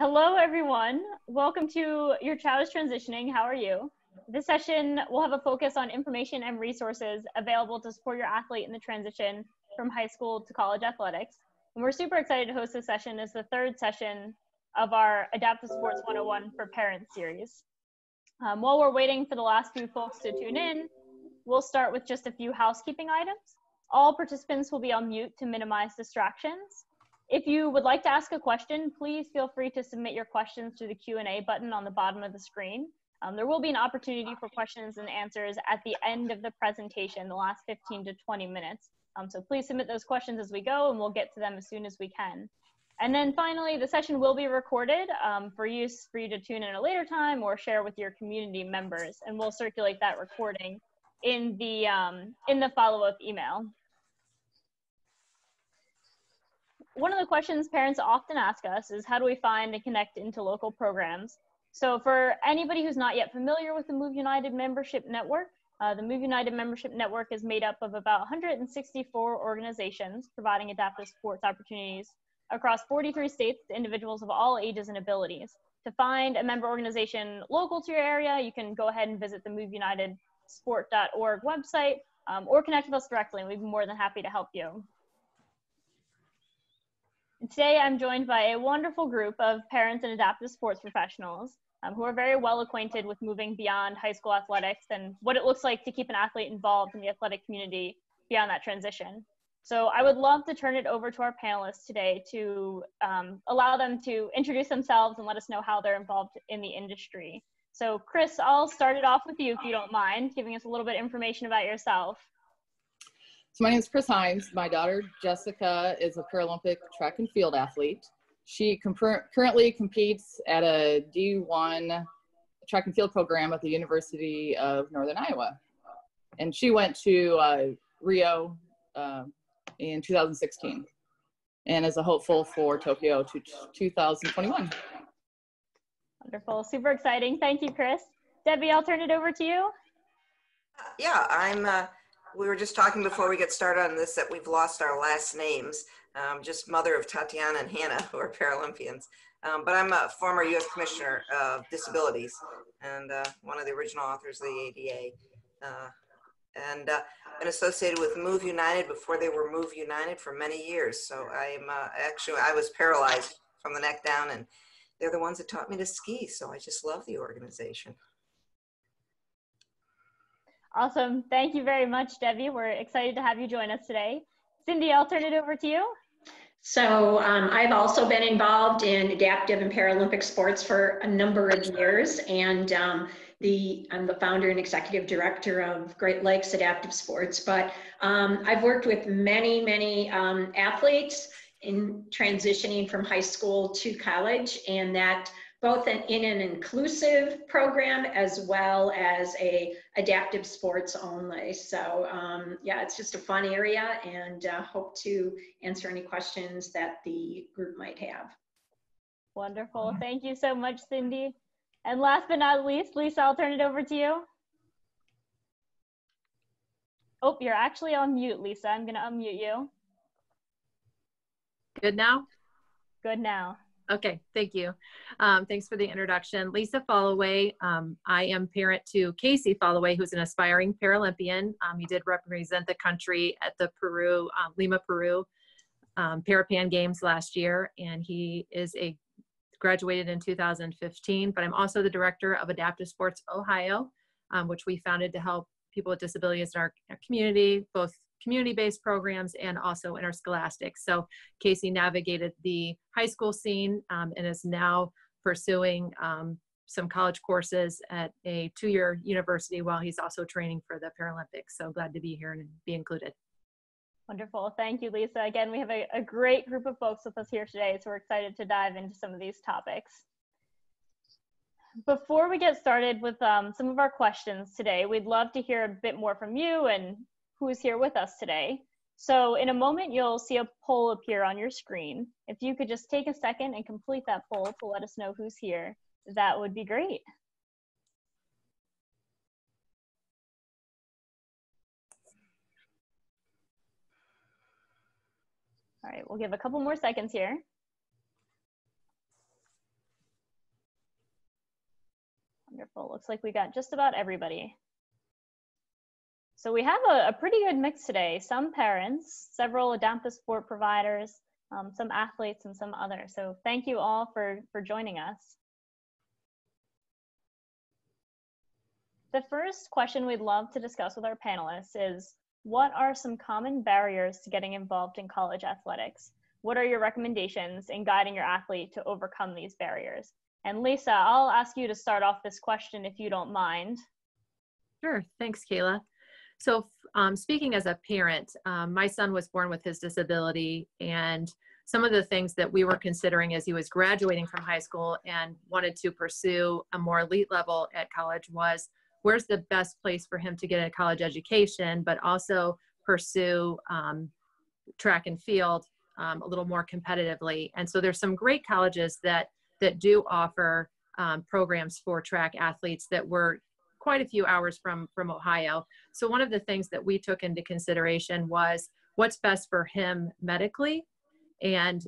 Hello, everyone. Welcome to Your Child is Transitioning. How are you? This session will have a focus on information and resources available to support your athlete in the transition from high school to college athletics. And we're super excited to host this session as the third session of our Adaptive Sports 101 for Parents series. While we're waiting for the last few folks to tune in, we'll start with just a few housekeeping items. All participants will be on mute to minimize distractions. If you would like to ask a question, please feel free to submit your questions through the Q&A button on the bottom of the screen. There will be an opportunity for questions and answers at the end of the presentation, the last 15 to 20 minutes. So please submit those questions as we go, and we'll get to them as soon as we can. And then finally, the session will be recorded for you to tune in at a later time or share with your community members, and we'll circulate that recording in the follow-up email. One of the questions parents often ask us is, how do we find and connect into local programs? So for anybody who's not yet familiar with the Move United Membership Network, the Move United Membership Network is made up of about 164 organizations providing adaptive sports opportunities across 43 states to individuals of all ages and abilities. To find a member organization local to your area, you can go ahead and visit the moveunitedsport.org website or connect with us directly, and we'd be more than happy to help you. Today, I'm joined by a wonderful group of parents and adaptive sports professionals who are very well acquainted with moving beyond high school athletics and what it looks like to keep an athlete involved in the athletic community beyond that transition. So I would love to turn it over to our panelists today to allow them to introduce themselves and let us know how they're involved in the industry. So Kris, I'll start it off with you if you don't mind, giving us a little bit of information about yourself. So my name is Kris Heims. My daughter, Jessica, is a Paralympic track and field athlete. She currently competes at a D1 track and field program at the University of Northern Iowa. And she went to Rio in 2016 and is a hopeful for Tokyo 2021. Wonderful, super exciting. Thank you, Kris. Debbie, I'll turn it over to you. Yeah, we were just talking before we get started on this that we've lost our last names. Just mother of Tatyana and Hannah, who are Paralympians. But I'm a former U.S. Commissioner of Disabilities and one of the original authors of the ADA. And been associated with Move United before they were Move United for many years. So I'm I was paralyzed from the neck down, and they're the ones that taught me to ski. So I just love the organization. Awesome. Thank you very much, Debbie. We're excited to have you join us today. Cindy, I'll turn it over to you. So I've also been involved in adaptive and Paralympic sports for a number of years, and I'm the founder and executive director of Great Lakes Adaptive Sports. But I've worked with many athletes in transitioning from high school to college, and that both in an inclusive program as well as a adaptive sports only. So yeah, it's just a fun area, and hope to answer any questions that the group might have. Wonderful, thank you so much, Cindy. And last but not least, Lisa, I'll turn it over to you. Oh, you're actually on mute, Lisa. I'm gonna unmute you. Good now? Good now. Okay, thank you. Thanks for the introduction. Lisa Followay. I am parent to Casey Followay, who's an aspiring Paralympian. He did represent the country at the Lima, Peru Parapan Games last year, and he is graduated in 2015, but I'm also the director of Adaptive Sports Ohio, which we founded to help people with disabilities in our community, both community-based programs and also interscholastic. So Casey navigated the high school scene and is now pursuing some college courses at a 2-year university while he's also training for the Paralympics. So glad to be here and be included. Wonderful, thank you, Lisa. Again, we have a great group of folks with us here today, so we're excited to dive into some of these topics. Before we get started with some of our questions today, we'd love to hear a bit more from you and who's here with us today. So in a moment, you'll see a poll appear on your screen. If you could just take a second and complete that poll to let us know who's here, that would be great. All right, we'll give a couple more seconds here. Well, looks like we got just about everybody. So we have a pretty good mix today. Some parents, several adaptive sport providers, some athletes, and some others. So thank you all for joining us. The first question we'd love to discuss with our panelists is, what are some common barriers to getting involved in college athletics? What are your recommendations in guiding your athlete to overcome these barriers? And Lisa, I'll ask you to start off this question if you don't mind. Sure, thanks, Kayla. So speaking as a parent, my son was born with his disability, and some of the things that we were considering as he was graduating from high school and wanted to pursue a more elite level at college was, where's the best place for him to get a college education, but also pursue track and field a little more competitively. And so there's some great colleges that do offer programs for track athletes that were quite a few hours from Ohio. So one of the things that we took into consideration was what's best for him medically, and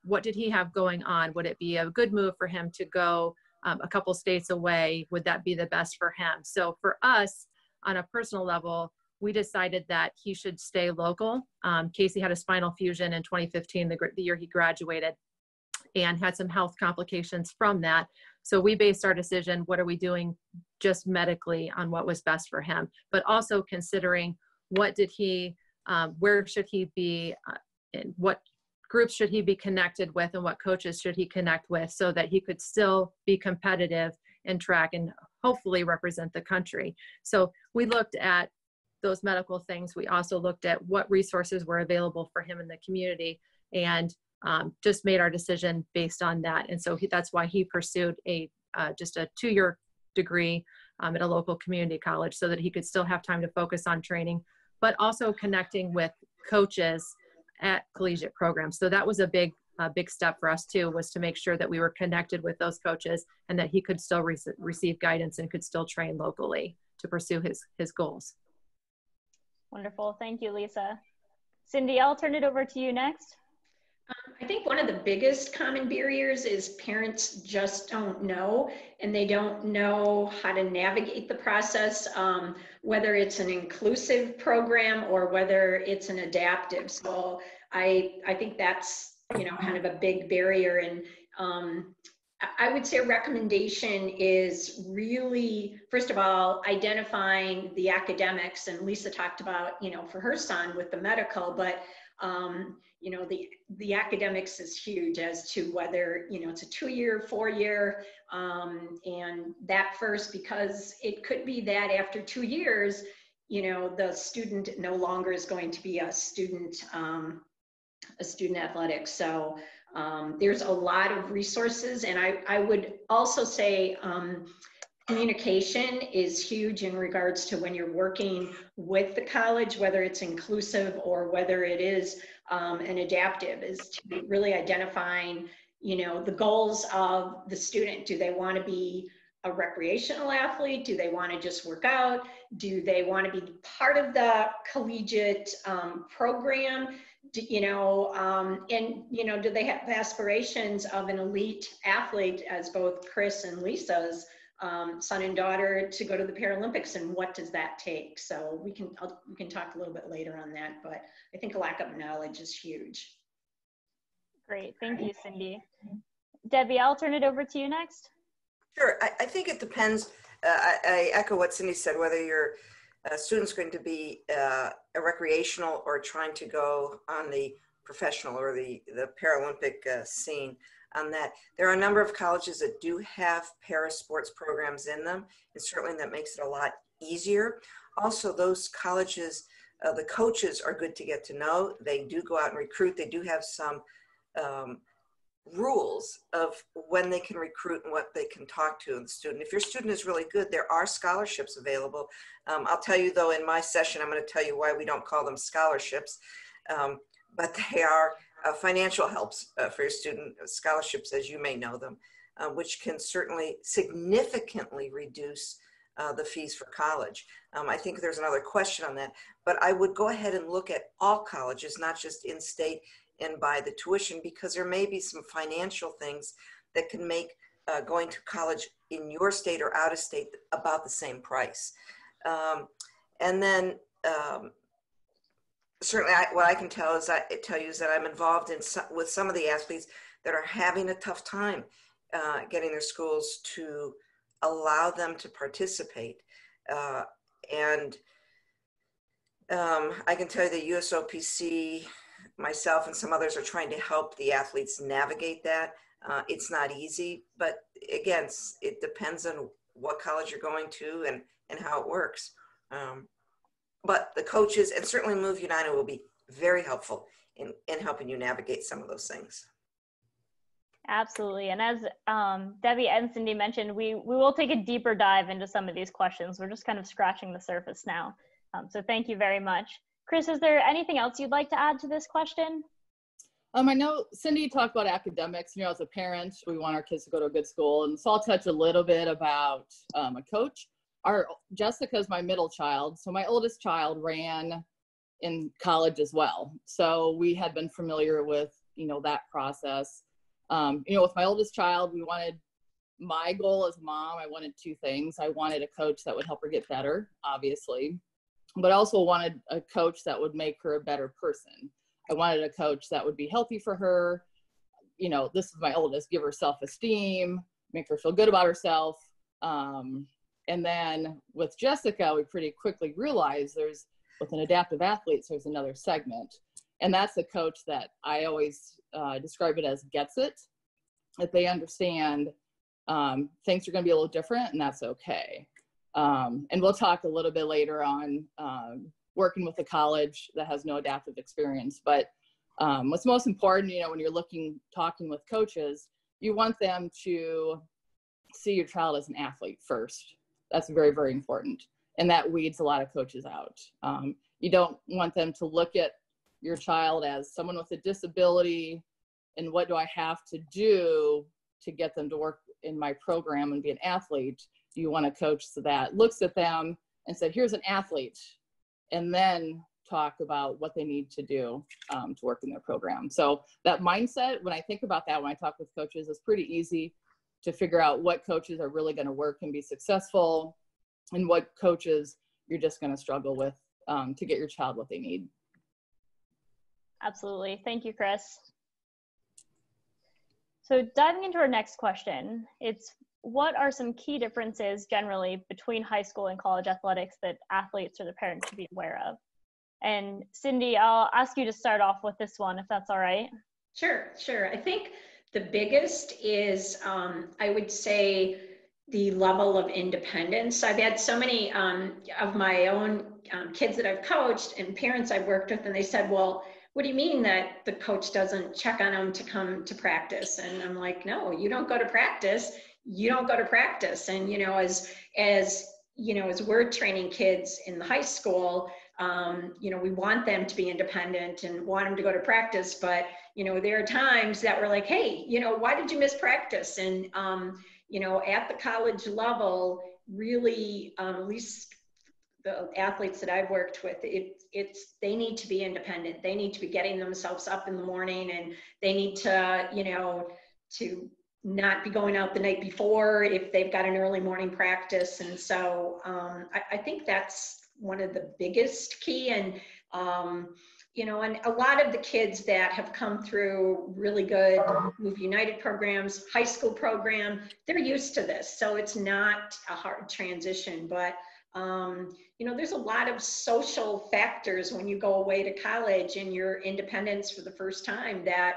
what did he have going on? Would it be a good move for him to go a couple states away? Would that be the best for him? So for us, on a personal level, we decided that he should stay local. Casey had a spinal fusion in 2015, the year he graduated, and had some health complications from that. So we based our decision, what are we doing just medically, on what was best for him, but also considering what did he, where should he be, and what groups should he be connected with, and what coaches should he connect with, so that he could still be competitive in track and hopefully represent the country. So we looked at those medical things. We also looked at what resources were available for him in the community, and just made our decision based on that. And so that's why he pursued just a 2-year degree at a local community college, so that he could still have time to focus on training, but also connecting with coaches at collegiate programs. So that was a big step for us too, was to make sure that we were connected with those coaches, and that he could still receive guidance and could still train locally to pursue his goals. Wonderful. Thank you, Lisa. Cindy, I'll turn it over to you next. I think one of the biggest common barriers is parents just don't know, and they don't know how to navigate the process, whether it's an inclusive program or whether it's an adaptive. So I think that's, kind of a big barrier. And I would say a recommendation is really, first of all, identifying the academics. And Lisa talked about, for her son with the medical, but the academics is huge as to whether, it's a 2-year, 4-year, and that first, because it could be that after 2 years, the student no longer is going to be a student athletics. So there's a lot of resources. And I would also say, communication is huge in regards to when you're working with the college, whether it's inclusive or whether it is an adaptive, is to be really identifying, the goals of the student. Do they want to be a recreational athlete? Do they want to just work out? Do they want to be part of the collegiate program? Do they have aspirations of an elite athlete, as both Kris and Lisa's son and daughter, to go to the Paralympics, and what does that take? So we can talk a little bit later on that, but I think a lack of knowledge is huge. Great, thank you, Cindy. Debbie, I'll turn it over to you next. Sure, I think it depends. I echo what Cindy said, whether your student's going to be a recreational or trying to go on the professional or the Paralympic scene. On that, there are a number of colleges that do have para sports programs in them, and certainly that makes it a lot easier. Also, those colleges, the coaches are good to get to know. They do go out and recruit. They do have some rules of when they can recruit and what they can talk to the student. If your student is really good, there are scholarships available. I'll tell you though, in my session, I'm going to tell you why we don't call them scholarships, but they are financial helps for your student, scholarships as you may know them, which can certainly significantly reduce the fees for college. I think there's another question on that, but I would go ahead and look at all colleges, not just in-state and by the tuition, because there may be some financial things that can make going to college in your state or out of state about the same price. And then certainly what I can tell you is that I'm involved with some of the athletes that are having a tough time getting their schools to allow them to participate. And I can tell you the USOPC, myself and some others are trying to help the athletes navigate that. It's not easy, but again, it depends on what college you're going to and how it works. But the coaches and certainly Move United will be very helpful in helping you navigate some of those things. Absolutely. And as Debbie and Cindy mentioned, we will take a deeper dive into some of these questions. We're just kind of scratching the surface now. So thank you very much. Kris, is there anything else you'd like to add to this question? I know Cindy talked about academics. You know, as a parent, we want our kids to go to a good school. And so I'll touch a little bit about a coach. Jessica is my middle child. So my oldest child ran in college as well. So we had been familiar with, that process. With my oldest child, my goal as mom, I wanted two things. I wanted a coach that would help her get better, obviously, but I also wanted a coach that would make her a better person. I wanted a coach that would be healthy for her. This is my oldest, give her self-esteem, make her feel good about herself. And then with Jessica, we pretty quickly realized with an adaptive athletes, there's another segment. And that's the coach that I always describe it as gets it, that they understand things are going to be a little different, and that's okay. And we'll talk a little bit later on working with a college that has no adaptive experience. But what's most important, when you're talking with coaches, you want them to see your child as an athlete first. That's very, very important. And that weeds a lot of coaches out. You don't want them to look at your child as someone with a disability and what do I have to do to get them to work in my program and be an athlete. You want a coach that looks at them and said, here's an athlete, and then talk about what they need to do to work in their program. So that mindset, when I think about that, when I talk with coaches, it's pretty easy to figure out what coaches are really going to work and be successful and what coaches you're just going to struggle with to get your child what they need. Absolutely. Thank you, Kris. So diving into our next question, it's what are some key differences generally between high school and college athletics that athletes or the parents should be aware of? And Cindy, I'll ask you to start off with this one, if that's all right. Sure. I think the biggest is, I would say, the level of independence. I've had so many of my own kids that I've coached and parents I've worked with, and they said, well, what do you mean that the coach doesn't check on them to come to practice? And I'm like, no, you don't go to practice. You don't go to practice. And, as we're training kids in the high school, we want them to be independent and want them to go to practice. But, there are times that we're like, hey, why did you miss practice? And, at the college level, really, at least the athletes that I've worked with, they need to be independent. They need to be getting themselves up in the morning, and they need to, to not be going out the night before if they've got an early morning practice. And so I think that's one of the biggest key. And, and a lot of the kids that have come through really good Move United programs, high school program, they're used to this. So it's not a hard transition, but there's a lot of social factors when you go away to college and your independence for the first time that,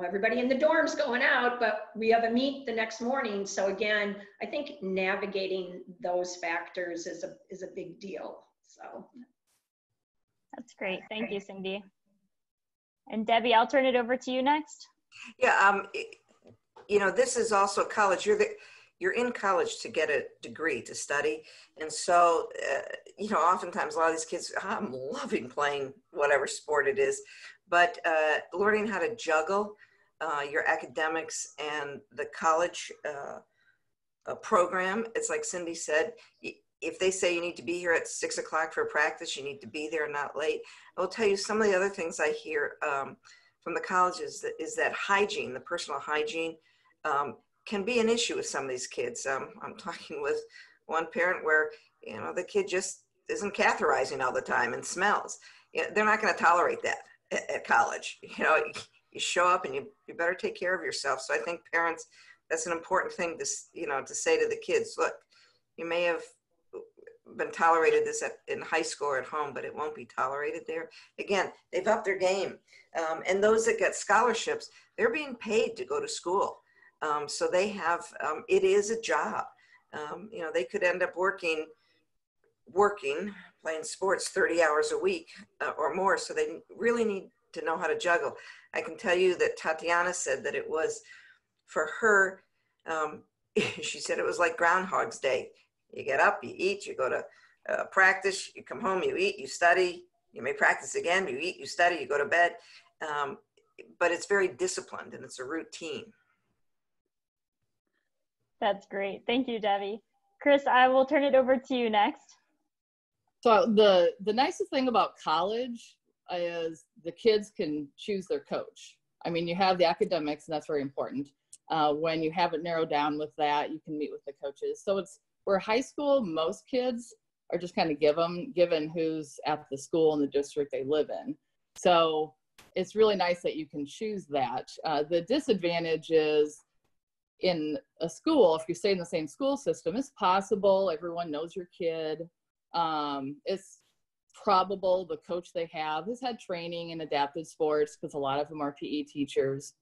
everybody in the dorm's going out, but we have a meet the next morning. So again, I think navigating those factors is a big deal. So. That's great. Thank you, Cindy. And Debbie, I'll turn it over to you next. Yeah, this is also college. You're in college to get a degree, to study. And so, oftentimes a lot of these kids, I'm loving playing whatever sport it is, but learning how to juggle your academics and the college program, it's like Cindy said, if they say you need to be here at 6 o'clock for practice, you need to be there, not late. I will tell you some of the other things I hear from the colleges is that hygiene, the personal hygiene, can be an issue with some of these kids. I'm talking with one parent where, you know, the kid just isn't catheterizing all the time and smells. You know, they're not going to tolerate that at college. You know, you show up and you better take care of yourself. So I think parents, that's an important thing to, you know, to say to the kids, look, you may have been tolerated this in high school or at home, but it won't be tolerated there. Again, they've upped their game. And those that get scholarships, they're being paid to go to school. So they have, it is a job. You know, they could end up working, playing sports 30 hours a week or more. So they really need to know how to juggle. I can tell you that Tatyana said that it was, for her, she said it was like Groundhog's Day. You get up, you eat, you go to practice, you come home, you eat, you study, you may practice again, you eat, you study, you go to bed. But it's very disciplined and it's a routine. That's great. Thank you, Debbie. Kris, I will turn it over to you next. So the nicest thing about college is the kids can choose their coach. I mean, you have the academics, and that's very important. When you have it narrowed down with that, you can meet with the coaches. So it's where high school, most kids are just kind of given who's at the school and the district they live in. So it's really nice that you can choose that. The disadvantage is in a school, if you stay in the same school system, it's possible everyone knows your kid. It's probable the coach they have has had training in adaptive sports because a lot of them are PE teachers.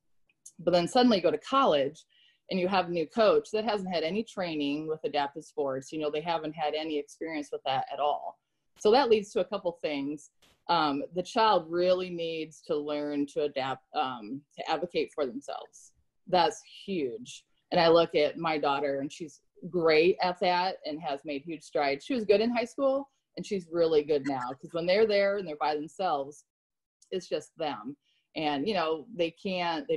But then suddenly you go to college and you have a new coach that hasn't had any training with adaptive sports. You know, they haven't had any experience with that at all. So that leads to a couple things. The child really needs to learn to adapt, to advocate for themselves. That's huge. And I look at my daughter and she's great at that and has made huge strides. She was good in high school and she's really good now because when they're there and they're by themselves, it's just them. And, you know, they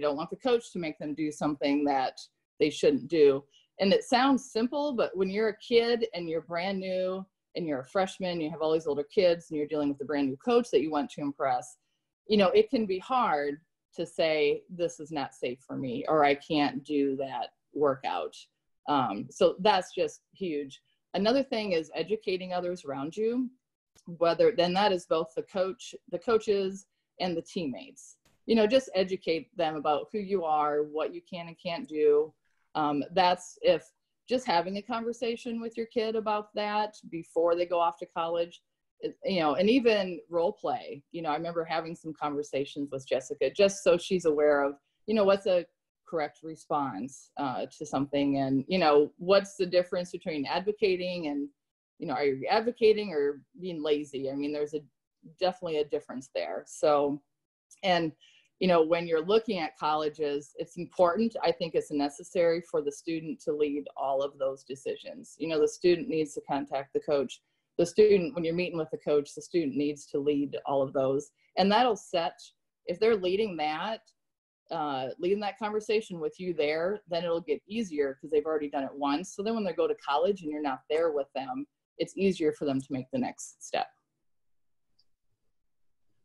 don't want the coach to make them do something that they shouldn't do. And it sounds simple, but when you're a kid and you're brand new and you're a freshman, you have all these older kids and you're dealing with a brand new coach that you want to impress, you know, it can be hard to say, this is not safe for me, or I can't do that workout. So that's just huge. Another thing is educating others around you, then that is both the coaches and the teammates. You know, just educate them about who you are, what you can and can't do. That's if just having a conversation with your kid about that before they go off to college, you know, and even role play. You know, I remember having some conversations with Jessica just so she's aware of, you know, what's a correct response to something, and, you know, what's the difference between advocating and, you know, are you advocating or being lazy? I mean, there's definitely a difference there. So, and, you know, when you're looking at colleges, it's important, I think it's necessary for the student to lead all of those decisions. You know, the student needs to contact the coach. The student, when you're meeting with the coach, the student needs to lead all of those. And that'll set, if they're leading that conversation with you there, then it'll get easier because they've already done it once. So then when they go to college and you're not there with them, it's easier for them to make the next step.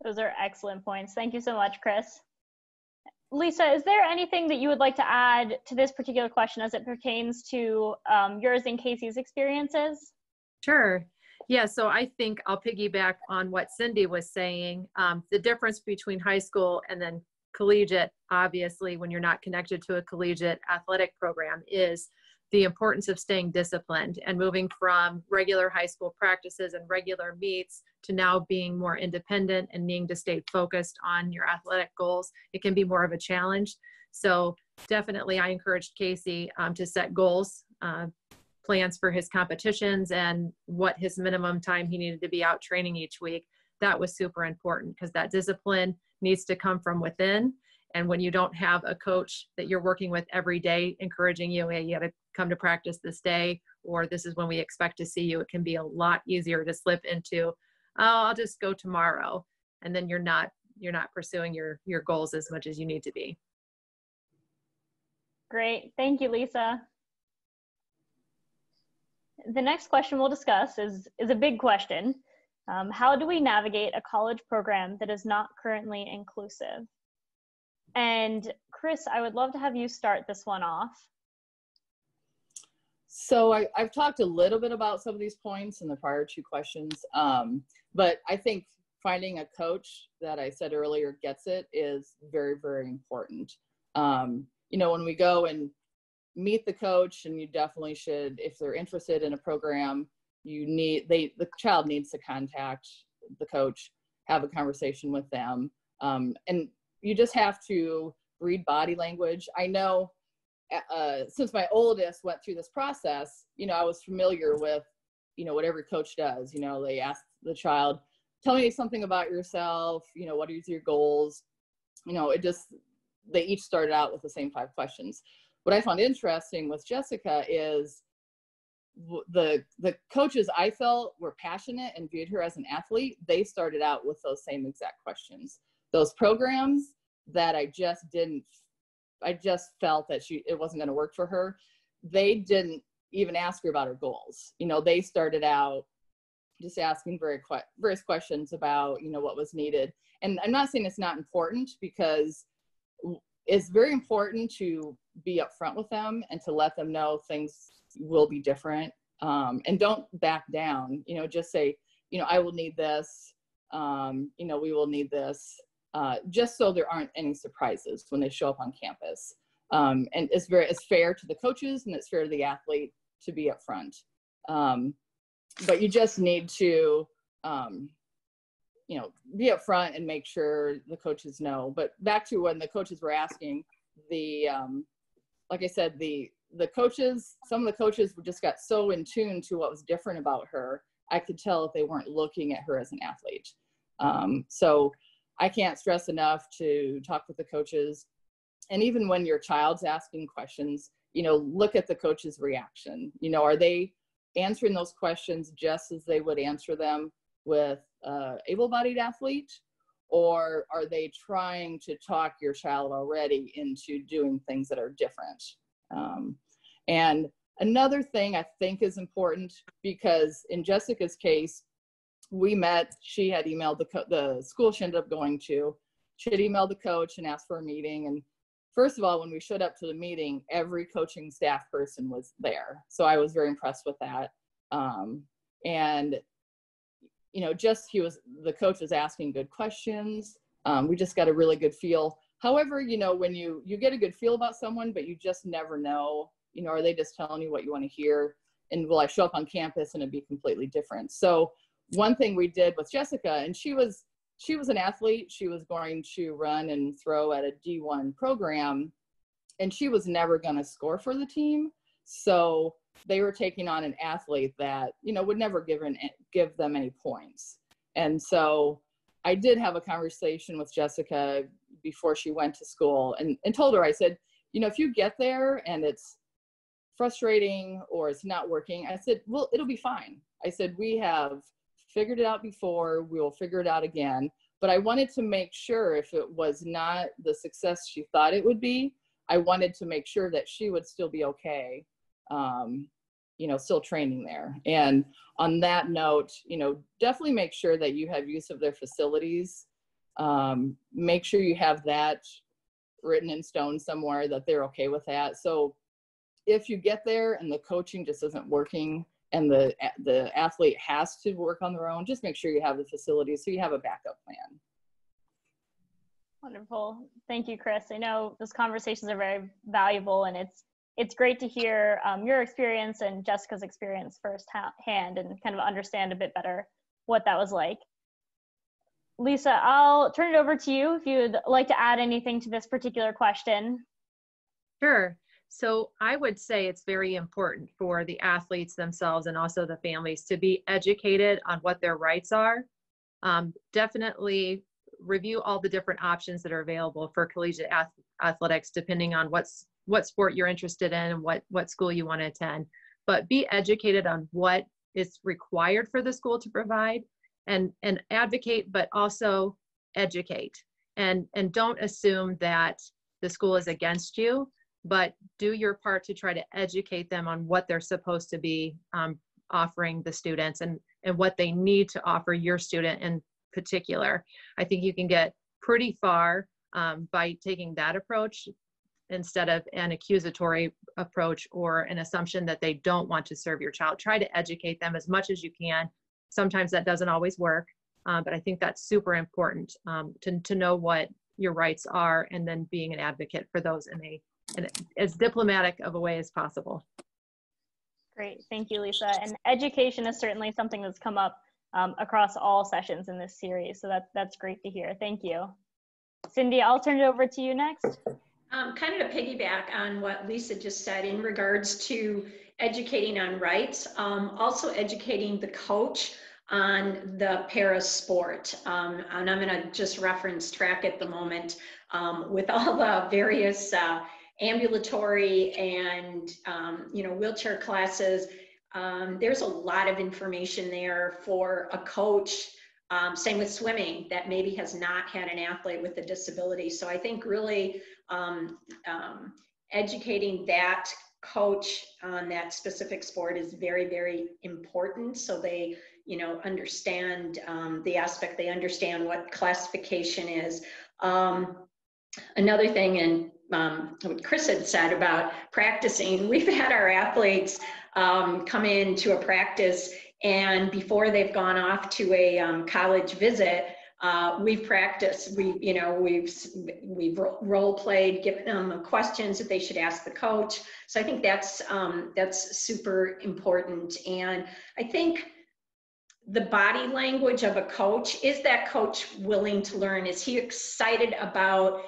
Those are excellent points. Thank you so much, Kris. Lisa, is there anything that you would like to add to this particular question as it pertains to yours and Casey's experiences? Sure. Yeah, so I think I'll piggyback on what Cindy was saying. The difference between high school and then collegiate, obviously, when you're not connected to a collegiate athletic program, is the importance of staying disciplined and moving from regular high school practices and regular meets to now being more independent and needing to stay focused on your athletic goals. It can be more of a challenge. So definitely I encouraged Casey to set goals, plans for his competitions and what his minimum time he needed to be out training each week. That was super important because that discipline needs to come from within. And when you don't have a coach that you're working with every day, encouraging you, hey, you got to come to practice this day, or this is when we expect to see you, it can be a lot easier to slip into, oh, I'll just go tomorrow. And then you're not pursuing your goals as much as you need to be. Great. Thank you, Lisa. The next question we'll discuss is a big question. How do we navigate a college program that is not currently inclusive? And Kris, I would love to have you start this one off. So I've talked a little bit about some of these points in the prior two questions, but I think finding a coach that I said earlier gets it is very, very important. You know, when we go and meet the coach, and you definitely should, if they're interested in a program, the child needs to contact the coach, have a conversation with them, and you just have to read body language. I know since my oldest went through this process, you know, I was familiar with, you know, what every coach does. You know, they ask the child, tell me something about yourself, you know, what are your goals? You know, they each started out with the same 5 questions. What I found interesting with Jessica is the coaches I felt were passionate and viewed her as an athlete. They started out with those same exact questions. Those programs that I just felt that it wasn't going to work for her. They didn't even ask her about her goals. You know, they started out just asking various questions about, you know, what was needed. And I'm not saying it's not important, because it's very important to be upfront with them and to let them know things will be different. And don't back down, you know, just say, you know, I will need this, you know, we will need this, just so there aren't any surprises when they show up on campus. And it's fair to the coaches, and it's fair to the athlete to be upfront. But you just need to, you know, be upfront and make sure the coaches know. But back to when the coaches were asking, like I said, some of the coaches just got so in tune to what was different about her. I could tell if they weren't looking at her as an athlete. So I can't stress enough to talk with the coaches. And even when your child's asking questions, you know, look at the coach's reaction. You know, are they answering those questions just as they would answer them with able-bodied athlete, or are they trying to talk your child already into doing things that are different? And another thing I think is important, because in Jessica's case, we met, she had emailed the school she ended up going to. She had emailed the coach and asked for a meeting. And first of all, when we showed up to the meeting, every coaching staff person was there. So I was very impressed with that. And, you know, the coach was asking good questions. We just got a really good feel. However, you know, when you get a good feel about someone, but you just never know, you know, are they just telling you what you want to hear? And will I show up on campus and it'd be completely different? So one thing we did with Jessica, and she was an athlete. She was going to run and throw at a D1 program, and she was never going to score for the team. So they were taking on an athlete that, you know, would never give them any points. And so I did have a conversation with Jessica before she went to school, and told her, I said, you know, if you get there and it's frustrating or it's not working, I said, well, it'll be fine. I said, we have figured it out before, we will figure it out again. But I wanted to make sure if it was not the success she thought it would be, I wanted to make sure that she would still be okay, you know, still training there. And on that note, you know, definitely make sure that you have use of their facilities. Make sure you have that written in stone somewhere that they're okay with that. So if you get there and the coaching just isn't working and the athlete has to work on their own, just make sure you have the facilities so you have a backup plan. Wonderful. Thank you, Kris. I know those conversations are very valuable, and it's great to hear your experience and Jessica's experience firsthand and kind of understand a bit better what that was like. Lisa, I'll turn it over to you if you'd like to add anything to this particular question. Sure. So I would say it's very important for the athletes themselves and also the families to be educated on what their rights are. Definitely review all the different options that are available for collegiate athletics, depending on what sport you're interested in and what school you want to attend. But be educated on what is required for the school to provide, and advocate, but also educate. And don't assume that the school is against you, but do your part to try to educate them on what they're supposed to be offering the students and what they need to offer your student in particular. I think you can get pretty far by taking that approach instead of an accusatory approach or an assumption that they don't want to serve your child. Try to educate them as much as you can. Sometimes that doesn't always work, but I think that's super important to know what your rights are, and then being an advocate for those in as diplomatic of a way as possible. Great, thank you, Lisa. And education is certainly something that's come up across all sessions in this series, so that's great to hear. Thank you. Cindy, I'll turn it over to you next. Kind of to piggyback on what Lisa just said in regards to educating on rights, also educating the coach on the para sport. And I'm going to just reference track at the moment with all the various ambulatory and wheelchair classes. There's a lot of information there for a coach. Same with swimming, that maybe has not had an athlete with a disability. So I think really educating that coach on that specific sport is very, very important. So they, understand the aspect, they understand what classification is. Another thing, and what Kris had said about practicing, we've had our athletes come into a practice, and before they've gone off to a college visit, we've practiced. We've role played, given them questions that they should ask the coach. So I think that's super important. And I think the body language of a coach, is that coach willing to learn? Is he excited about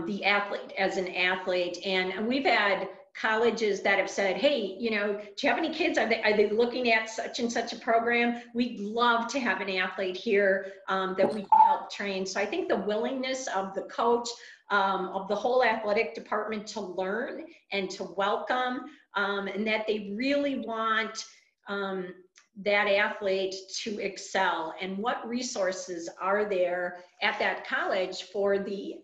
the athlete as an athlete? And we've had colleges that have said, hey, do you have any kids? Are they looking at such and such a program? We'd love to have an athlete here that we can help train. So I think the willingness of the coach, of the whole athletic department to learn and to welcome, and that they really want that athlete to excel, and what resources are there at that college for the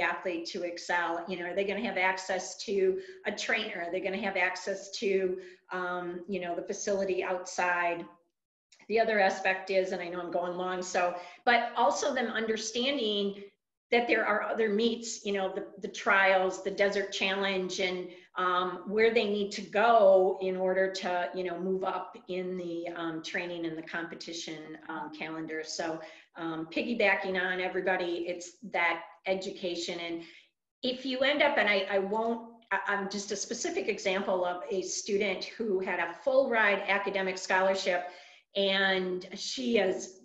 athlete to excel. Are they going to have access to a trainer? Are they going to have access to the facility outside? The other aspect is, and I know I'm going long, but also them understanding that there are other meets, the trials, the Desert Challenge, and where they need to go in order to, move up in the training and the competition calendar. So piggybacking on everybody, it's that education. And if you end up, and I'm just a specific example of a student who had a full ride academic scholarship, and she is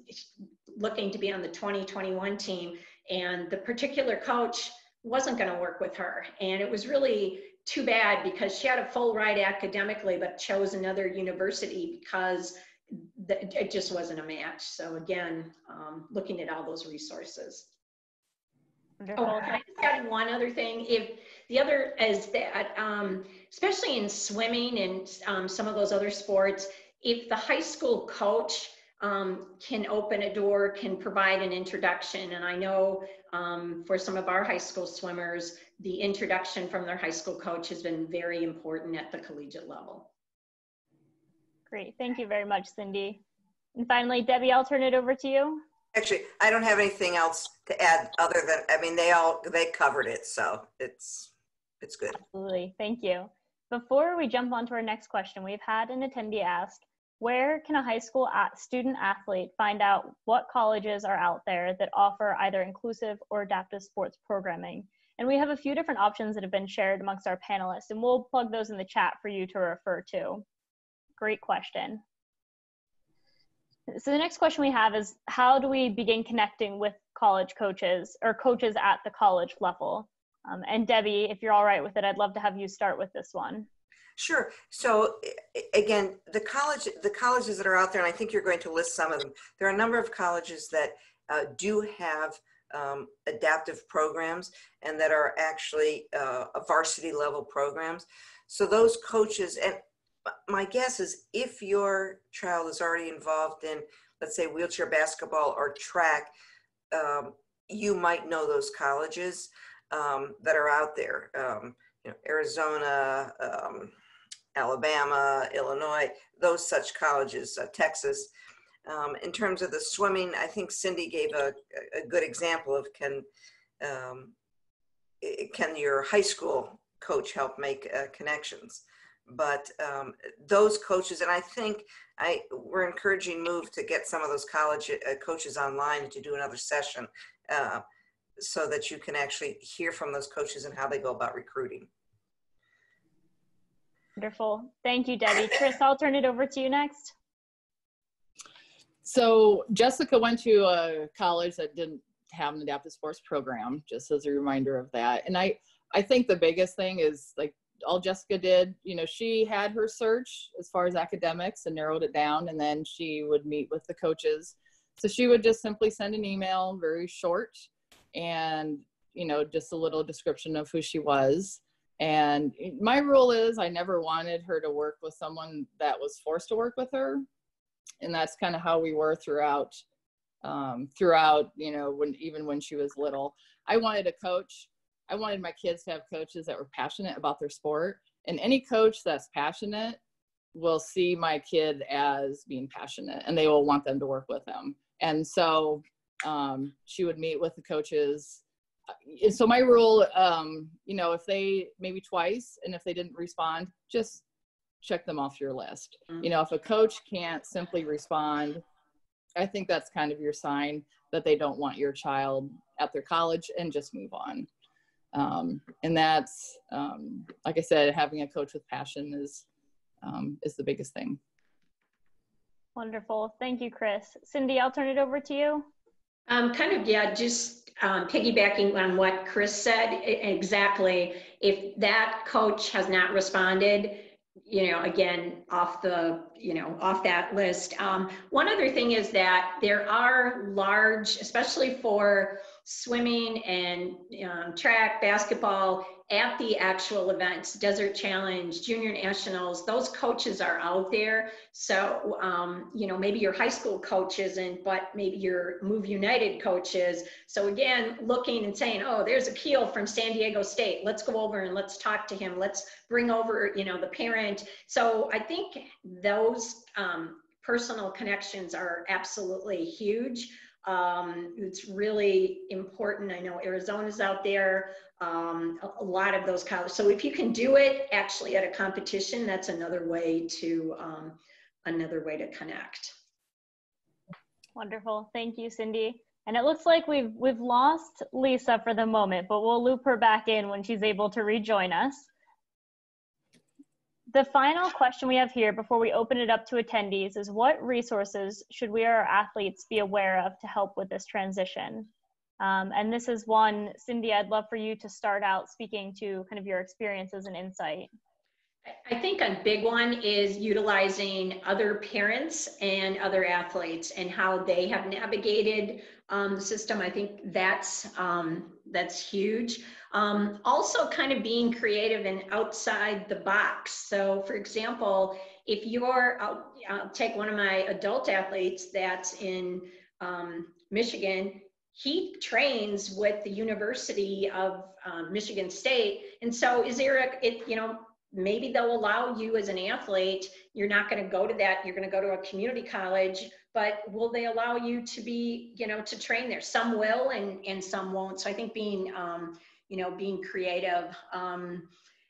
looking to be on the 2021 team. And the particular coach wasn't going to work with her. And it was really too bad, because she had a full ride academically, but chose another university because it just wasn't a match. So again, looking at all those resources. Wonderful. Oh, can I just add one other thing? If the other is that, especially in swimming and some of those other sports, if the high school coach can open a door, can provide an introduction. And I know for some of our high school swimmers, the introduction from their high school coach has been very important at the collegiate level. Great, thank you very much, Cindy. And finally, Debbie, I'll turn it over to you. Actually, I don't have anything else to add other than, they covered it, so it's good. Absolutely, thank you. Before we jump on to our next question, we've had an attendee ask, where can a high school student athlete find out what colleges are out there that offer either inclusive or adaptive sports programming? And we have a few different options that have been shared amongst our panelists, and we'll plug those in the chat for you to refer to. Great question. So the next question we have is, how do we begin connecting with college coaches or coaches at the college level? And Debbie, if you're all right with it, I'd love to have you start with this one. Sure. So again, the colleges that are out there, and I think you're going to list some of them, there are a number of colleges that do have adaptive programs and that are actually varsity level programs. So those coaches, and my guess is if your child is already involved in, let's say, wheelchair basketball or track, you might know those colleges that are out there. Arizona, Alabama, Illinois, those such colleges, Texas. In terms of the swimming, I think Cindy gave a good example of can your high school coach help make connections. But those coaches, and I think we're encouraging Move to get some of those college coaches online to do another session so that you can actually hear from those coaches and how they go about recruiting. Wonderful. Thank you, Debbie. Kris, I'll turn it over to you next. So Jessica went to a college that didn't have an adaptive sports program, just as a reminder of that. And I think the biggest thing is, like all Jessica did, you know, she had her search as far as academics and narrowed it down, and then she would meet with the coaches. So she would just simply send an email, very short, and, you know, just a little description of who she was. And my rule is I never wanted her to work with someone that was forced to work with her. And that's kind of how we were throughout, you know, even when she was little. I wanted a coach. I wanted my kids to have coaches that were passionate about their sport. And any coach that's passionate will see my kid as being passionate, and they will want them to work with them. And so she would meet with the coaches. So my rule, you know, if they maybe twice, and if they didn't respond, just check them off your list. You know, if a coach can't simply respond, I think that's kind of your sign that they don't want your child at their college, and just move on. And that's, like I said, having a coach with passion is the biggest thing. Wonderful. Thank you, Kris. Cindy, I'll turn it over to you. Just piggybacking on what Kris said, exactly. If that coach has not responded, you know, again, off that list. One other thing is that there are large, especially for swimming and track, basketball, at the actual events, Desert Challenge, Junior Nationals, those coaches are out there. So, you know, maybe your high school coach isn't, but maybe your Move United coach is. So again, looking and saying, oh, there's a Keel from San Diego State. Let's go over and let's talk to him. Let's bring over, you know, the parent. So I think those personal connections are absolutely huge. It's really important. I know Arizona's out there, a lot of those colleges. So if you can do it actually at a competition, that's another way to connect. Wonderful. Thank you, Cindy. And it looks like we've lost Lisa for the moment, but we'll loop her back in when she's able to rejoin us. The final question we have here before we open it up to attendees is, what resources should we or our athletes be aware of to help with this transition? And this is one, Cindy, I'd love for you to start out speaking to kind of your experiences and insight. I think a big one is utilizing other parents and other athletes and how they have navigated the system. I think that's huge. Also kind of being creative and outside the box. So for example, if you're, I'll take one of my adult athletes that's in Michigan. He trains with the University of Michigan State. And so is there maybe they'll allow you as an athlete, you're not going to go to that, you're going to go to a community college, but will they allow you to be, to train there? Some will and some won't. So I think being creative,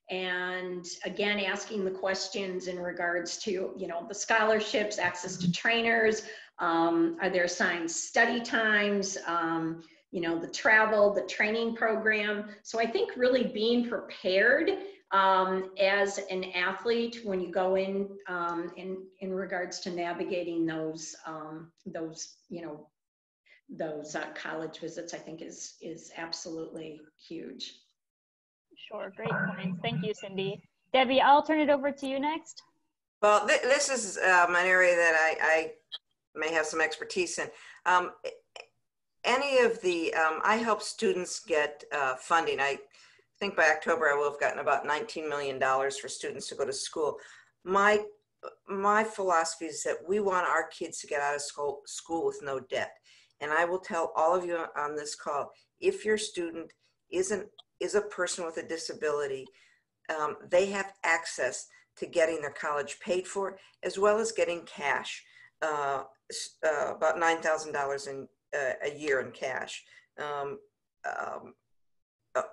and again, asking the questions in regards to, the scholarships, access to trainers, are there assigned study times, the travel, the training program. So I think really being prepared as an athlete when you go in regards to navigating those college visits, I think is absolutely huge. Sure, great points. Thank you, Cindy. Debbie, I'll turn it over to you next. Well, this is an area that I may have some expertise in. Any of the, I help students get funding. I think by October I will have gotten about $19 million for students to go to school. My philosophy is that we want our kids to get out of school with no debt. And I will tell all of you on this call, if your student is a person with a disability, they have access to getting their college paid for, as well as getting cash, about $9,000 a year in cash.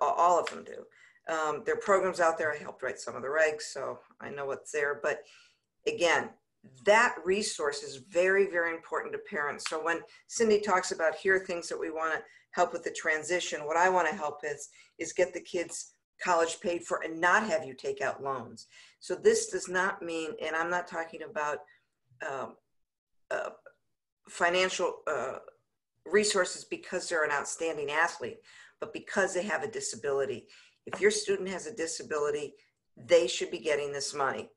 All of them do. There are programs out there. I helped write some of the regs, so I know what's there. But again, that resource is very, very important to parents. So when Cindy talks about here are things that we want to help with the transition, what I want to help is get the kids college paid for and not have you take out loans. So this does not mean, and I'm not talking about financial resources because they're an outstanding athlete, but because they have a disability. If your student has a disability, they should be getting this money.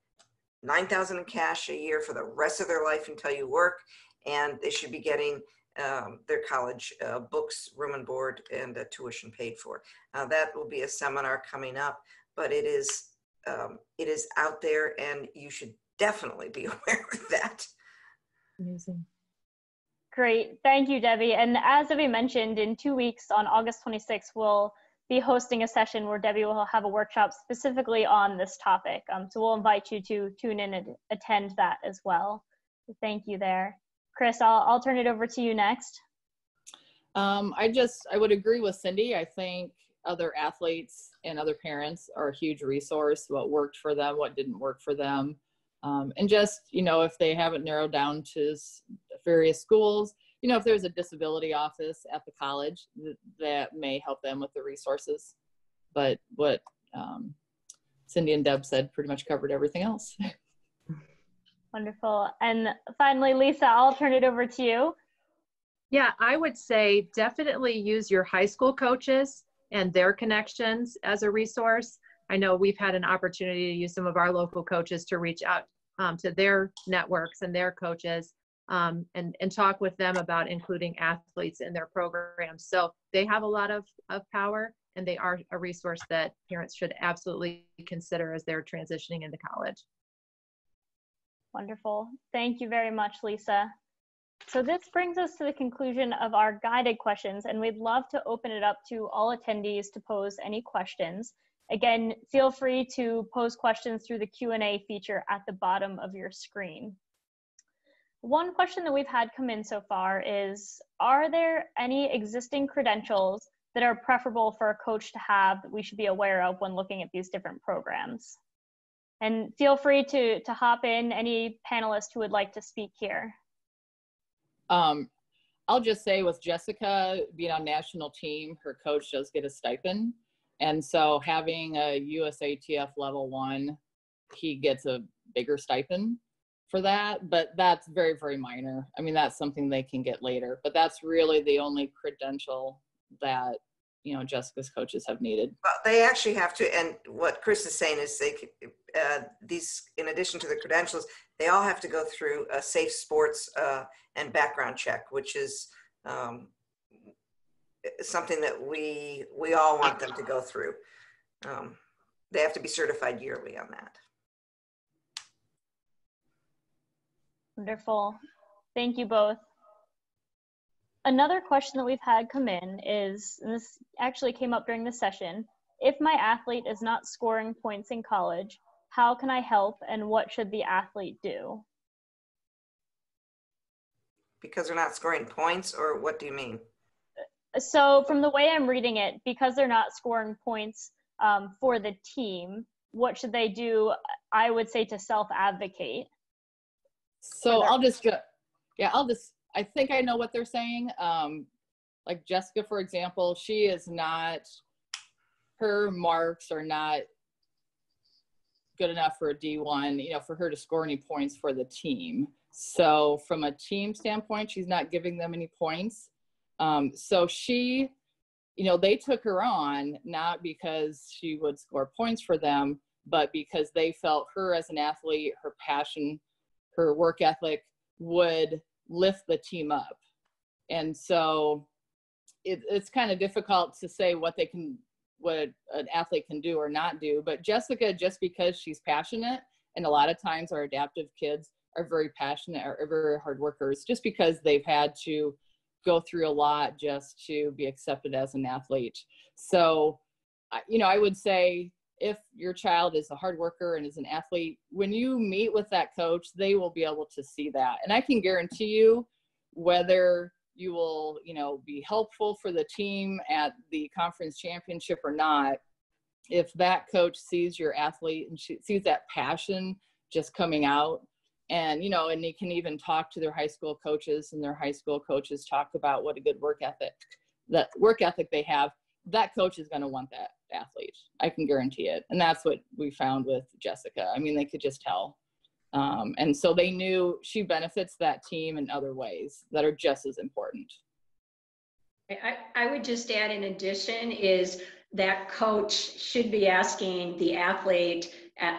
$9,000 in cash a year for the rest of their life until you work, and they should be getting their college books, room and board, and tuition paid for. That will be a seminar coming up, but it is out there, and you should definitely be aware of that. Amazing. Great. Thank you, Debbie. And as Debbie mentioned, in 2 weeks on August 26th, we'll be hosting a session where Debbie will have a workshop specifically on this topic. So we'll invite you to tune in and attend that as well. So thank you there. Kris, I'll turn it over to you next. I would agree with Cindy. I think other athletes and other parents are a huge resource, what worked for them, what didn't work for them. And just, if they haven't narrowed down to various schools, if there's a disability office at the college, that may help them with the resources. But what Cindy and Deb said pretty much covered everything else. Wonderful. And finally, Lisa, I'll turn it over to you. Yeah, I would say definitely use your high school coaches and their connections as a resource. I know we've had an opportunity to use some of our local coaches to reach out to their networks and their coaches and talk with them about including athletes in their programs. So they have a lot of power, and they are a resource that parents should absolutely consider as they're transitioning into college. Wonderful. Thank you very much, Lisa. So this brings us to the conclusion of our guided questions, and we'd love to open it up to all attendees to pose any questions. Again, feel free to pose questions through the Q&A feature at the bottom of your screen. One question that we've had come in so far is, are there any existing credentials that are preferable for a coach to have that we should be aware of when looking at these different programs? And feel free to hop in, any panelists who would like to speak here. I'll just say with Jessica being on national team, her coach does get a stipend. And so having a USATF level 1, he gets a bigger stipend for that, but that's very, very minor. I mean, that's something they can get later, but that's really the only credential that, Jessica's coaches have needed. Well, they actually have to, and what Kris is saying is these, in addition to the credentials, they all have to go through a safe sports and background check, which is something that we all want them to go through. They have to be certified yearly on that. Wonderful. Thank you both. Another question that we've had come in is, and this actually came up during the session, if my athlete is not scoring points in college, how can I help and what should the athlete do? Because they're not scoring points, or what do you mean? So from the way I'm reading it, because they're not scoring points for the team, what should they do? I would say to self-advocate. So I think I know what they're saying. Like Jessica, for example, her marks are not good enough for a D1, for her to score any points for the team. So from a team standpoint, she's not giving them any points. So she, they took her on not because she would score points for them, but because they felt her as an athlete, her passion, her work ethic would lift the team up. And so it's kind of difficult to say what an athlete can do or not do. But Jessica, just because she's passionate, and a lot of times our adaptive kids are very passionate, are very hard workers, just because they've had to go through a lot just to be accepted as an athlete. So, I would say if your child is a hard worker and is an athlete, when you meet with that coach, they will be able to see that. And I can guarantee you, whether you will, be helpful for the team at the conference championship or not, if that coach sees your athlete and she sees that passion just coming out, and, you know, and they can even talk to their high school coaches, and their high school coaches talk about what a good work ethic they have, that coach is going to want that athlete. I can guarantee it. And that's what we found with Jessica. I mean, they could just tell. And so they knew she benefits that team in other ways that are just as important. I would just add, in addition, is that coach should be asking the athlete,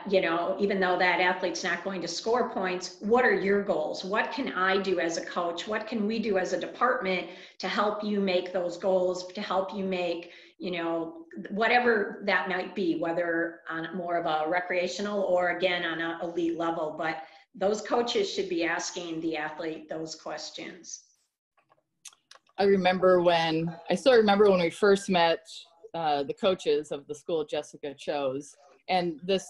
you know, even though that athlete's not going to score points, what are your goals? What can I do as a coach? What can we do as a department to help you make those goals, to help you make, you know, whatever that might be, whether on more of a recreational or, again, on an elite level. But those coaches should be asking the athlete those questions. I still remember when we first met the coaches of the school Jessica chose, and this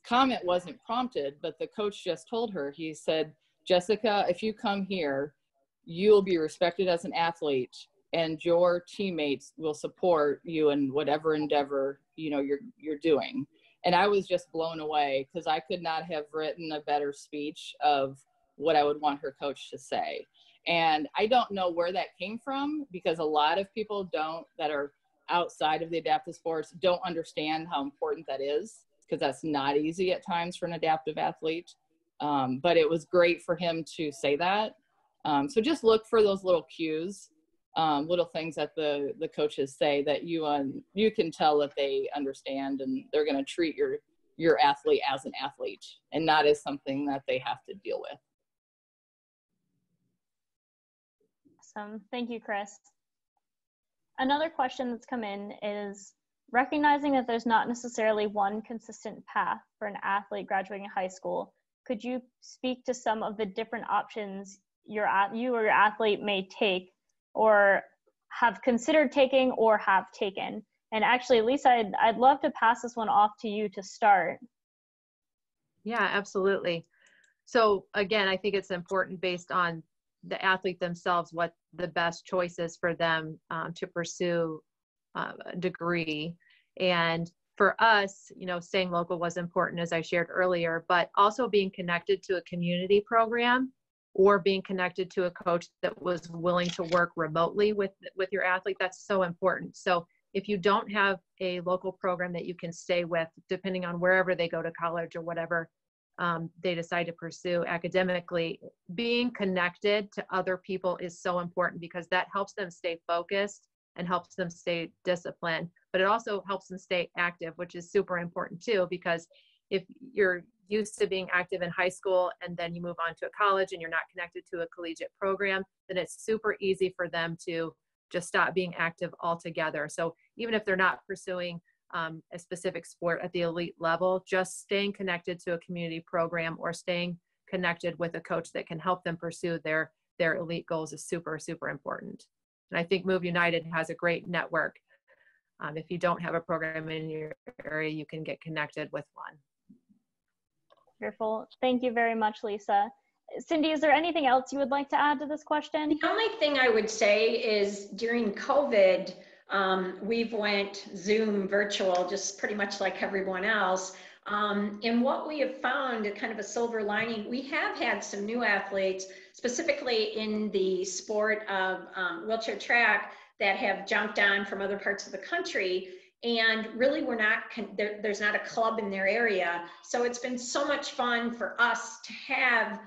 comment wasn't prompted, but the coach just told her, he said, Jessica, if you come here, you'll be respected as an athlete, and your teammates will support you in whatever endeavor, you know, you're doing. And I was just blown away, because I could not have written a better speech of what I would want her coach to say. And I don't know where that came from, because a lot of people that are outside of the adaptive sports don't understand how important that is, because that's not easy at times for an adaptive athlete. But it was great for him to say that. So just look for those little cues, little things that the coaches say that you can tell that they understand, and they're going to treat your athlete as an athlete and not as something that they have to deal with. Awesome. Thank you, Kris. Another question that's come in is, recognizing that there's not necessarily one consistent path for an athlete graduating high school, could you speak to some of the different options you or your athlete may take, or have considered taking, or have taken? And actually, Lisa, I'd love to pass this one off to you to start. Yeah, absolutely. So again, I think it's important, based on the athlete themselves, what the best choice is for them to pursue a degree. And for us, you know, staying local was important, as I shared earlier, but also being connected to a community program, or being connected to a coach that was willing to work remotely with your athlete. That's so important. So if you don't have a local program that you can stay with, depending on wherever they go to college or whatever they decide to pursue academically, being connected to other people is so important, because that helps them stay focused and helps them stay disciplined, but it also helps them stay active, which is super important too, because if you're used to being active in high school and then you move on to a college and you're not connected to a collegiate program, then it's super easy for them to just stop being active altogether. So even if they're not pursuing a specific sport at the elite level, just staying connected to a community program or staying connected with a coach that can help them pursue their elite goals is super, super important. And I think Move United has a great network. If you don't have a program in your area, you can get connected with one. Wonderful. Thank you very much, Lisa. Cindy, is there anything else you would like to add to this question? The only thing I would say is, during COVID, we've went Zoom virtual, just pretty much like everyone else. And what we have found, kind of a silver lining, we have had some new athletes, specifically in the sport of wheelchair track, that have jumped on from other parts of the country. And really, there's not a club in their area. So it's been so much fun for us to have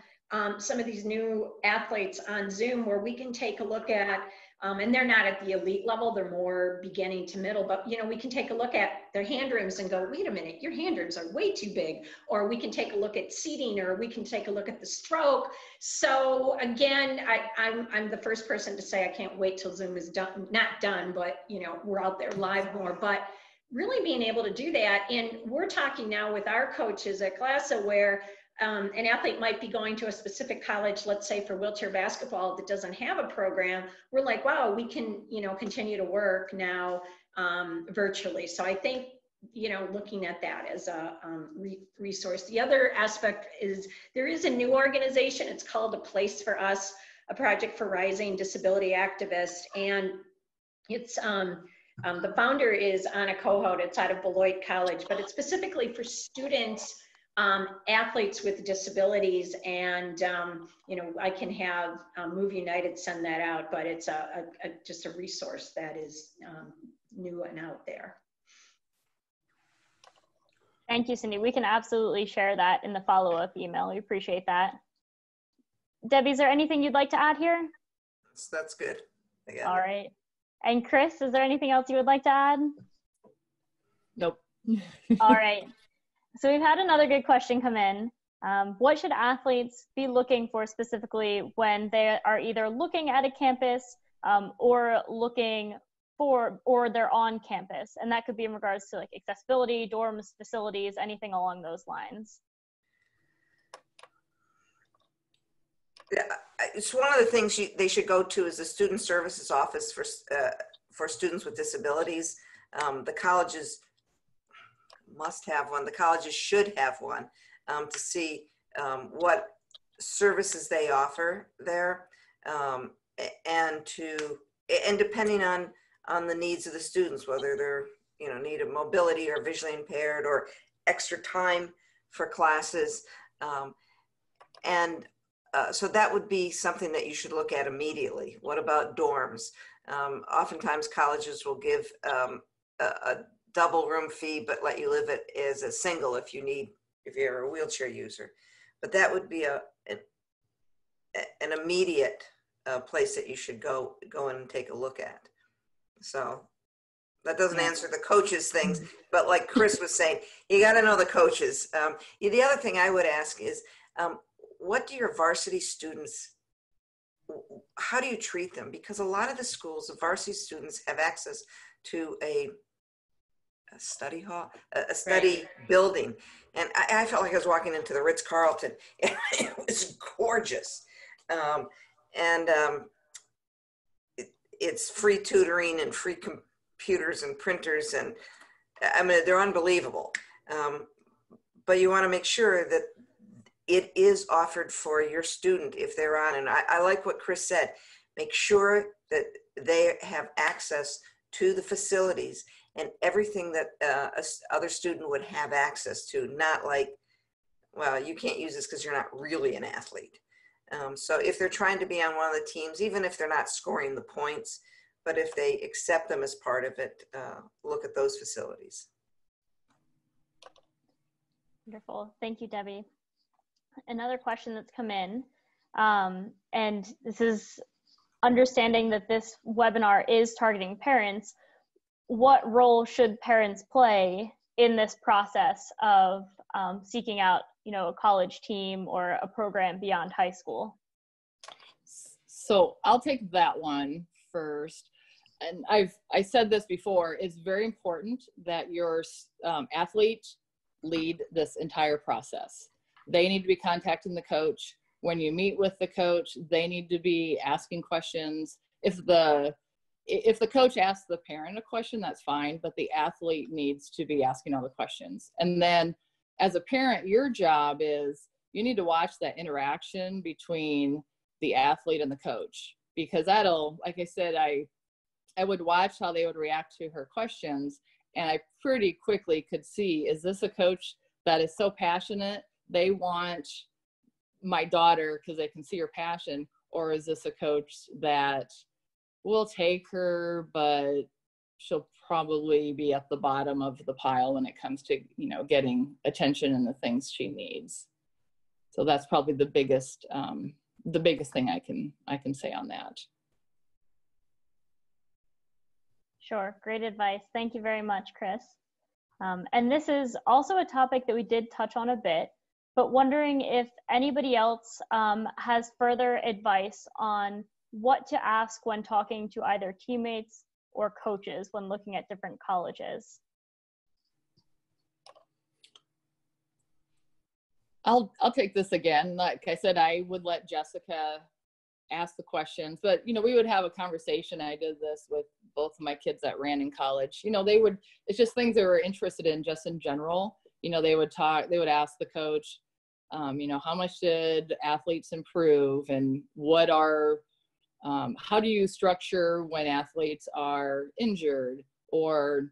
some of these new athletes on Zoom, where we can take a look at, and they're not at the elite level, they're more beginning to middle, but you know, we can take a look at their hand rims and go, wait a minute, your hand rims are way too big. Or we can take a look at seating, or we can take a look at the stroke. So again, I'm the first person to say I can't wait till Zoom is done, not done, but you know, we're out there live more. But really being able to do that, and we're talking now with our coaches at CLASA, where an athlete might be going to a specific college, let's say for wheelchair basketball, that doesn't have a program. We're like, wow, we can, you know, continue to work now virtually. So I think, you know, looking at that as a resource. The other aspect is, there is a new organization. It's called A Place for Us, a project for rising disability activists. And it's The founder is Anna Kohut. It's out of Beloit College, but it's specifically for students, athletes with disabilities. And, you know, I can have Move United send that out, but it's just a resource that is new and out there. Thank you, Cindy. We can absolutely share that in the follow-up email. We appreciate that. Debbie, is there anything you'd like to add here? That's good. All right. And Kris, is there anything else you would like to add? Nope. All right. So we've had another good question come in. What should athletes be looking for specifically when they are either looking at a campus or they're on campus? And that could be in regards to like accessibility, dorms, facilities, anything along those lines. Yeah, it's one of the things they should go to is the Student Services Office for students with disabilities. The colleges must have one. The colleges should have one to see what services they offer there, and depending on the needs of the students, whether they're need of mobility or visually impaired or extra time for classes, so that would be something that you should look at immediately. What about dorms? Oftentimes colleges will give a double room fee, but let you live it as a single if you're a wheelchair user. But that would be an immediate place that you should go in and take a look at. So that doesn't answer the coaches things, but like Kris was saying, you got to know the coaches. The other thing I would ask is, what do your varsity students, how do you treat them? Because a lot of the schools, the varsity students have access to a study hall, a study building. And I felt like I was walking into the Ritz-Carlton. It was gorgeous. It's free tutoring and free computers and printers. And I mean, they're unbelievable. But you want to make sure that it is offered for your student if they're on. And I like what Kris said. Make sure that they have access to the facilities and everything that other student would have access to, not like, well, you can't use this because you're not really an athlete. So if they're trying to be on one of the teams, even if they're not scoring the points, but if they accept them as part of it, look at those facilities. Wonderful. Thank you, Debbie. Another question that's come in, and this is understanding that this webinar is targeting parents. What role should parents play in this process of seeking out, a college team or a program beyond high school? So I'll take that one first. And I said this before, it's very important that your athlete lead this entire process. They need to be contacting the coach. When you meet with the coach, they need to be asking questions. If the coach asks the parent a question, that's fine, but the athlete needs to be asking all the questions. And then as a parent, your job is you need to watch that interaction between the athlete and the coach, because that'll, like I said, I would watch how they would react to her questions, and I pretty quickly could see, is this a coach that is so passionate they want my daughter because they can see her passion, or is this a coach that will take her, but she'll probably be at the bottom of the pile when it comes to, getting attention and the things she needs. So that's probably the biggest thing I can say on that. Sure, great advice. Thank you very much, Kris. And this is also a topic that we did touch on a bit, but wondering if anybody else has further advice on what to ask when talking to either teammates or coaches when looking at different colleges. I'll take this again. Like I said, I would let Jessica ask the questions, but we would have a conversation. I did this with both of my kids that ran in college. It's just things they were interested in just in general. They would ask the coach, how much did athletes improve, and what are how do you structure when athletes are injured, or,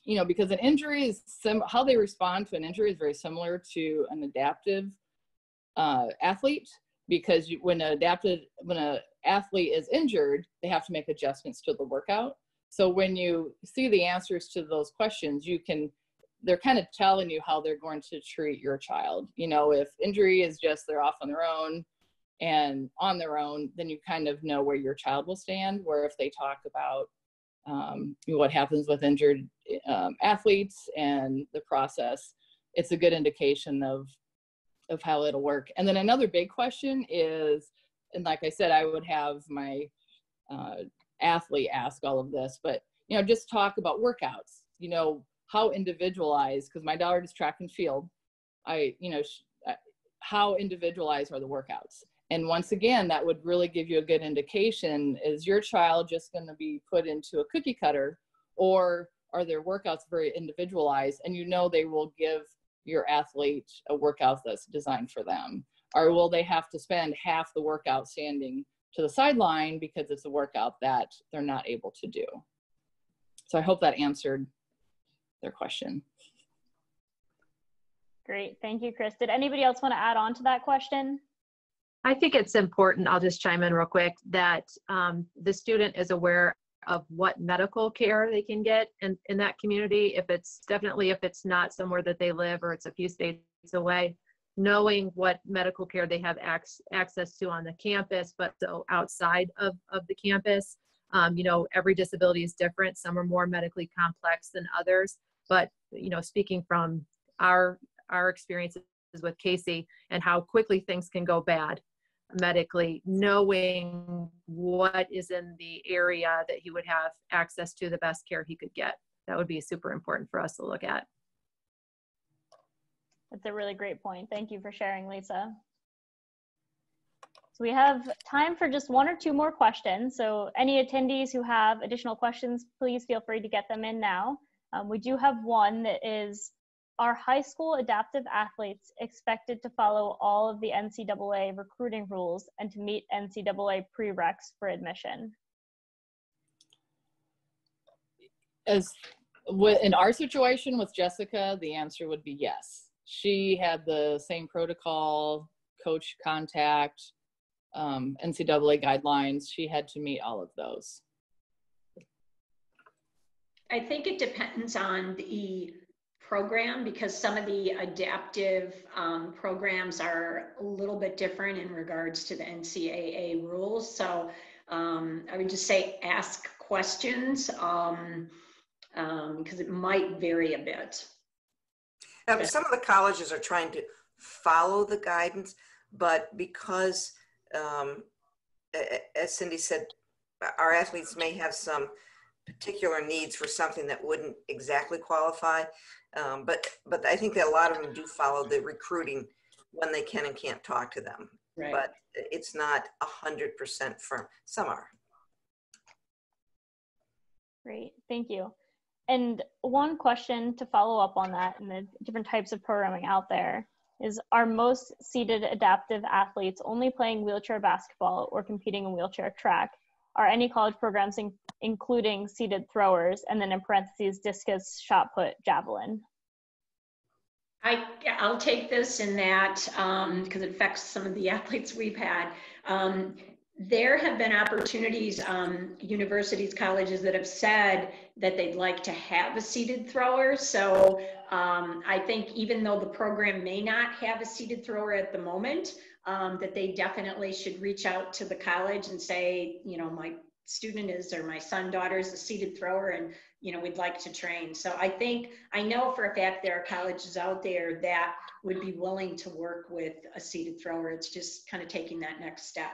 you know, because an injury is how they respond to an injury is very similar to an adaptive athlete, because when an athlete is injured, they have to make adjustments to the workout. So when you see the answers to those questions, they're kind of telling you how they're going to treat your child. You know, if injury is just they're off on their own and on their own, then you kind of know where your child will stand. Where if they talk about what happens with injured athletes and the process, it's a good indication of how it'll work. And then another big question is, and like I said, I would have my athlete ask all of this, but, you know, just talk about workouts, you know, how individualized, because my daughter does track and field, how individualized are the workouts? And once again, that would really give you a good indication, is your child just going to be put into a cookie cutter, or are their workouts very individualized, and you know they will give your athlete a workout that's designed for them? Or will they have to spend half the workout standing to the sideline because it's a workout that they're not able to do? So I hope that answered their question. Great, thank you, Kris. Did anybody else want to add on to that question? I think it's important, I'll just chime in real quick, that the student is aware of what medical care they can get in that community. If it's not somewhere that they live, or it's a few states away, knowing what medical care they have access to on the campus, but so outside of the campus. You know, every disability is different. Some are more medically complex than others, but, you know, speaking from our experiences with Casey and how quickly things can go bad medically, knowing what is in the area that he would have access to the best care he could get, that would be super important for us to look at. That's a really great point. Thank you for sharing, Lisa. So we have time for just one or two more questions. So any attendees who have additional questions, please feel free to get them in now. We do have one that is, are high school adaptive athletes expected to follow all of the NCAA recruiting rules and to meet NCAA prereqs for admission? In our situation with Jessica, the answer would be yes. She had the same protocol, coach contact, NCAA guidelines. She had to meet all of those. I think it depends on the program, because some of the adaptive programs are a little bit different in regards to the NCAA rules. So I would just say ask questions because it might vary a bit. Some of the colleges are trying to follow the guidance, but because, as Cindy said, our athletes may have some particular needs for something that wouldn't exactly qualify. But I think that a lot of them do follow the recruiting when they can and can't talk to them. Right. But it's not 100% firm. Some are. Great, thank you. And one question to follow up on that and the different types of programming out there is, are most seated adaptive athletes only playing wheelchair basketball or competing in wheelchair track? Are any college programs including seated throwers, and then in parentheses, discus, shot put, javelin? I'll take this in that because it affects some of the athletes we've had. There have been opportunities, universities, colleges that have said that they'd like to have a seated thrower. So I think even though the program may not have a seated thrower at the moment, that they definitely should reach out to the college and say, you know, my student is, or my son, daughter is a seated thrower, and, you know, we'd like to train. So I know for a fact there are colleges out there that would be willing to work with a seated thrower. It's just kind of taking that next step.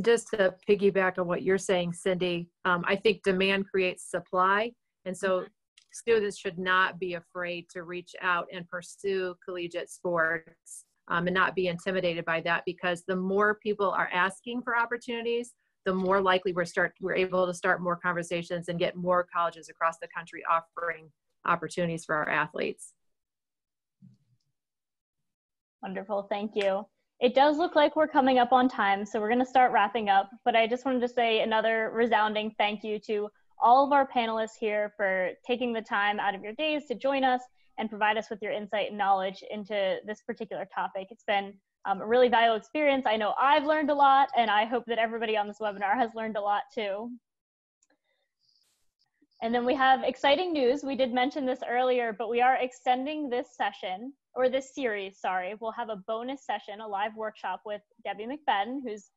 Just to piggyback on what you're saying, Cindy, I think demand creates supply. And so students should not be afraid to reach out and pursue collegiate sports and not be intimidated by that, because the more people are asking for opportunities, the more likely we're able to start more conversations and get more colleges across the country offering opportunities for our athletes. Wonderful, thank you. It does look like we're coming up on time, so we're going to start wrapping up, but I just wanted to say another resounding thank you to all of our panelists here for taking the time out of your days to join us and provide us with your insight and knowledge into this particular topic. It's been a really valuable experience. I know I've learned a lot, and I hope that everybody on this webinar has learned a lot too. And then we have exciting news. We did mention this earlier, but we are extending this session, or this series, sorry. We'll have a bonus session, a live workshop with Debbie McFadden, who's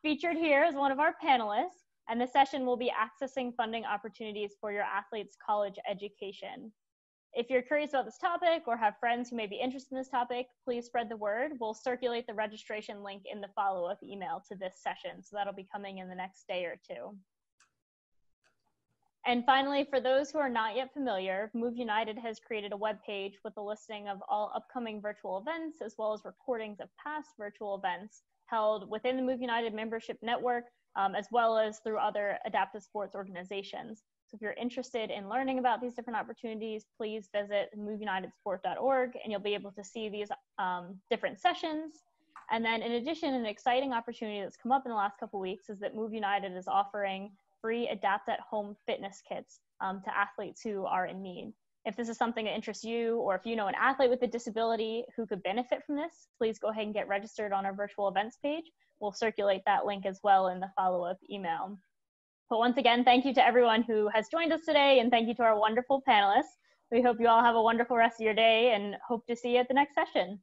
featured here as one of our panelists. And the session will be accessing funding opportunities for your athletes' college education. If you're curious about this topic or have friends who may be interested in this topic, please spread the word. We'll circulate the registration link in the follow-up email to this session. So that'll be coming in the next day or two. And finally, for those who are not yet familiar, Move United has created a webpage with a listing of all upcoming virtual events, as well as recordings of past virtual events held within the Move United membership network, as well as through other adaptive sports organizations. So if you're interested in learning about these different opportunities, please visit moveunitedsport.org, and you'll be able to see these different sessions. And then in addition, an exciting opportunity that's come up in the last couple of weeks is that Move United is offering free Adapt at Home fitness kits to athletes who are in need. If this is something that interests you, or if you know an athlete with a disability who could benefit from this, please go ahead and get registered on our virtual events page. We'll circulate that link as well in the follow-up email. But once again, thank you to everyone who has joined us today, and thank you to our wonderful panelists. We hope you all have a wonderful rest of your day and hope to see you at the next session.